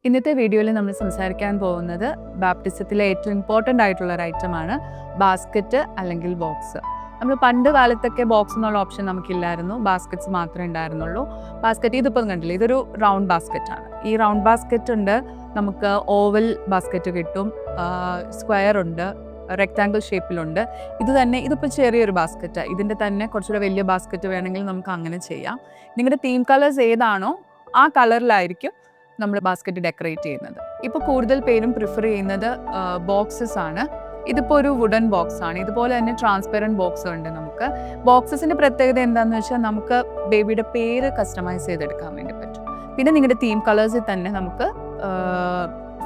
ഇന്നത്തെ വീഡിയോയിൽ നമ്മൾ സംസാരിക്കാൻ പോകുന്നത് ബാപ്റ്റിസത്തിലെ ഏറ്റവും ഇമ്പോർട്ടൻ്റ് ആയിട്ടുള്ള ഒരു ഐറ്റമാണ് ബാസ്ക്കറ്റ് അല്ലെങ്കിൽ ബോക്സ്. നമ്മൾ പണ്ട് കാലത്തൊക്കെ ബോക്സ് എന്നുള്ള ഓപ്ഷൻ നമുക്കില്ലായിരുന്നു, ബാസ്ക്കറ്റ്സ് മാത്രമേ ഉണ്ടായിരുന്നുള്ളൂ. ബാസ്ക്കറ്റ് ഇതിപ്പം കണ്ടില്ലേ, ഇതൊരു റൗണ്ട് ബാസ്ക്കറ്റ് ആണ്. ഈ റൗണ്ട് ബാസ്ക്കറ്റ് ഉണ്ട്, നമുക്ക് ഓവൽ ബാസ്ക്കറ്റ് കിട്ടും, സ്ക്വയർ ഉണ്ട്, റെക്റ്റാങ്കിൾ ഷേപ്പിലുണ്ട്. ഇതിപ്പോൾ ചെറിയൊരു ബാസ്ക്കറ്റാണ്. ഇതിൻ്റെ തന്നെ കുറച്ചുകൂടെ വലിയ ബാസ്ക്കറ്റ് വേണമെങ്കിൽ നമുക്ക് അങ്ങനെ ചെയ്യാം. നിങ്ങളുടെ തീം കളേഴ്സ് ഏതാണോ ആ കളറിലായിരിക്കും നമ്മൾ ബാസ്ക്കറ്റ് ഡെക്കറേറ്റ് ചെയ്യുന്നത്. ഇപ്പോൾ കൂടുതൽ പേരും പ്രിഫർ ചെയ്യുന്നത് ബോക്സസ് ആണ്. ഇതിപ്പോൾ ഒരു വുഡൻ ബോക്സ് ആണ്. ഇതുപോലെ തന്നെ ട്രാൻസ്പെറൻറ്റ് ബോക്സ് ഉണ്ട്. നമുക്ക് ബോക്സസിൻ്റെ പ്രത്യേകത എന്താണെന്ന് വെച്ചാൽ നമുക്ക് ബേബിയുടെ പേര് കസ്റ്റമൈസ് ചെയ്തെടുക്കാൻ വേണ്ടി പറ്റും. പിന്നെ നിങ്ങളുടെ തീം കളേഴ്സിൽ തന്നെ നമുക്ക്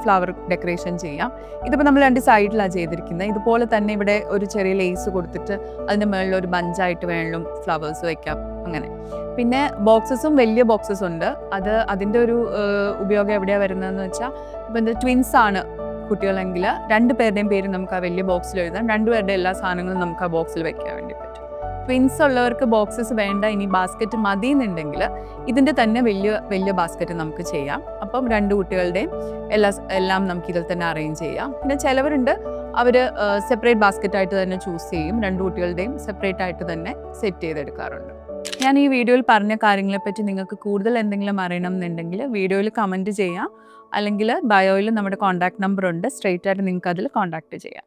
ഫ്ലവർ ഡെക്കറേഷൻ ചെയ്യാം. ഇതിപ്പോൾ നമ്മൾ രണ്ട് സൈഡിലാണ് ചെയ്തിരിക്കുന്നത്. ഇതുപോലെ തന്നെ ഇവിടെ ഒരു ചെറിയ ലേസ് കൊടുത്തിട്ട് അതിൻ്റെ മുകളിൽ ഒരു ബഞ്ചായിട്ട് വേണം ഫ്ലവേഴ്സ് വയ്ക്കാം, അങ്ങനെ. പിന്നെ ബോക്സസും വലിയ ബോക്സസ് ഉണ്ട്. അതിൻ്റെ ഒരു ഉപയോഗം എവിടെയാണ് വരുന്നതെന്ന് വെച്ചാൽ, ഇപ്പം എന്താ ട്വിൻസ് ആണ് കുട്ടികളെങ്കിൽ 2 പേരുടെയും പേര് നമുക്ക് ആ വലിയ ബോക്സിൽ എഴുതാം. 2 പേരുടെ എല്ലാ സാധനങ്ങളും നമുക്ക് ആ ബോക്സിൽ വെക്കാൻ വേണ്ടി പറ്റും. ട്വിൻസ് ഉള്ളവർക്ക് ബോക്സസ് വേണ്ട, ഇനി ബാസ്ക്കറ്റ് മതി എന്നുണ്ടെങ്കിൽ ഇതിൻ്റെ തന്നെ വലിയ ബാസ്ക്കറ്റ് നമുക്ക് ചെയ്യാം. അപ്പം 2 കുട്ടികളുടെയും എല്ലാം നമുക്ക് ഇതിൽ തന്നെ അറേഞ്ച് ചെയ്യാം. പിന്നെ ചിലവരുണ്ട്, അവർ സെപ്പറേറ്റ് ബാസ്ക്കറ്റായിട്ട് തന്നെ ചൂസ് ചെയ്യും. 2 കുട്ടികളുടെയും സെപ്പറേറ്റ് ആയിട്ട് തന്നെ സെറ്റ് ചെയ്തെടുക്കാറുണ്ട്. ഞാൻ ഈ വീഡിയോയിൽ പറഞ്ഞ കാര്യങ്ങളെപ്പറ്റി നിങ്ങൾക്ക് കൂടുതൽ എന്തെങ്കിലും അറിയണം എന്നുണ്ടെങ്കിൽ വീഡിയോയിൽ കമൻറ്റ് ചെയ്യാം, അല്ലെങ്കിൽ ബയോയിൽ നമ്മുടെ കോൺടാക്ട് നമ്പർ ഉണ്ട്, സ്ട്രെയിറ്റ് ആയിട്ട് നിങ്ങൾക്ക് അതിൽ കോൺടാക്റ്റ് ചെയ്യാം.